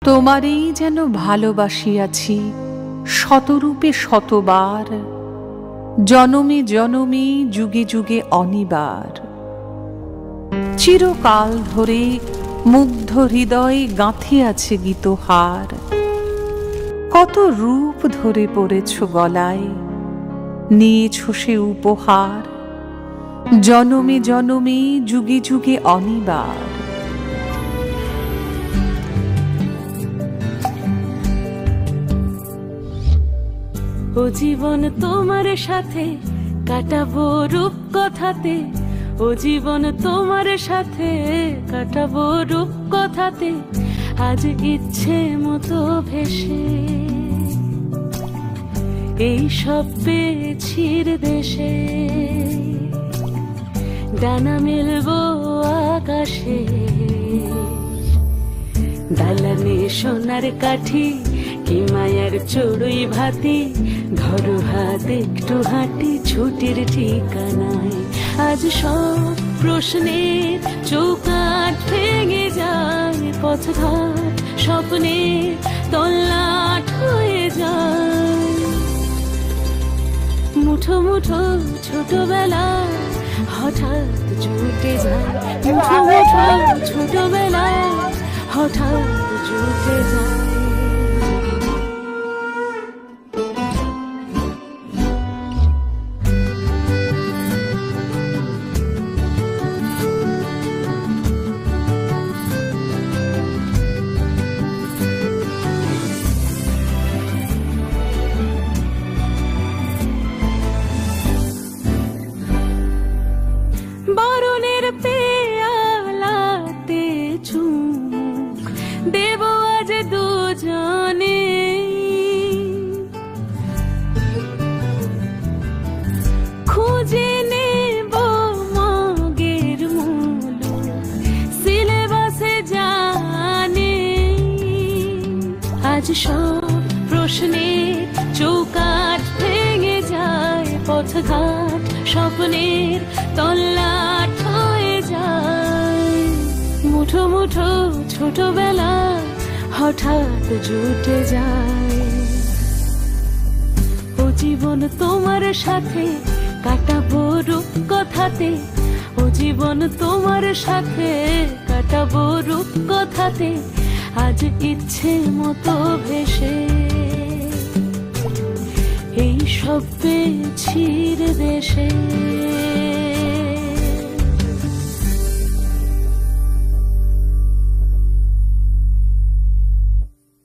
তোমারেই যেন ভালোবাসিয়াছি শতরূপে শতবার, জনমে জনমে যুগে যুগে অনিবার। চিরকাল ধরে মুগ্ধ হৃদয়ে গাঁথিয়াছে গীতহার। কত রূপ ধরে পড়েছ গলায়, নিয়েছ সে উপহার, জনমে জনমে যুগে যুগে অনিবার। ও জীবন তোমার সাথে কাটাবো রূপ কথাতে, ও জীবন তোমার সাথে কাটাবো রূপ কথাতে। আজ ইচ্ছে মতো ভেসে এই সব পেয়েছি দেশে, ডানা মেলবো আকাশে। দালানে সোনার কাঠি কি মায়ার চড়ুই ভাতি, ধরো হাত একটু হাঁটি ছুটির ঠিকানায়। আজ সব প্রশ্নের চৌকাঠ ভেঙে যায়, পথঘাট স্বপ্নের তল্লাট হয়ে যায়। মুঠো মুঠো ছোটবেলা হঠাৎ জুটে যায়, মুঠো মুঠো ছোটবেলা হঠাৎ জুটে যায়। বরণের পেয়ালাতে চুমুক দেব আজ দুজনে, খুঁজে নেব মগের মূল সিলেবাসে জানে। আজ সব প্রশ্নের চৌকাঠ ভেঙে যায়, পথঘাট স্বপ্নের তল্লাট হয়ে যায়। মুঠো মুঠো ছোটবেলা হঠাৎ জুটে যায়। ও জীবন তোমার সাথে কাটাবো রূপ কথাতে, ও জীবন তোমার সাথে কাটাবো রূপ কথাতে। আজ ইচ্ছে মতো ভেসে এই সব পেয়েছি দেশে।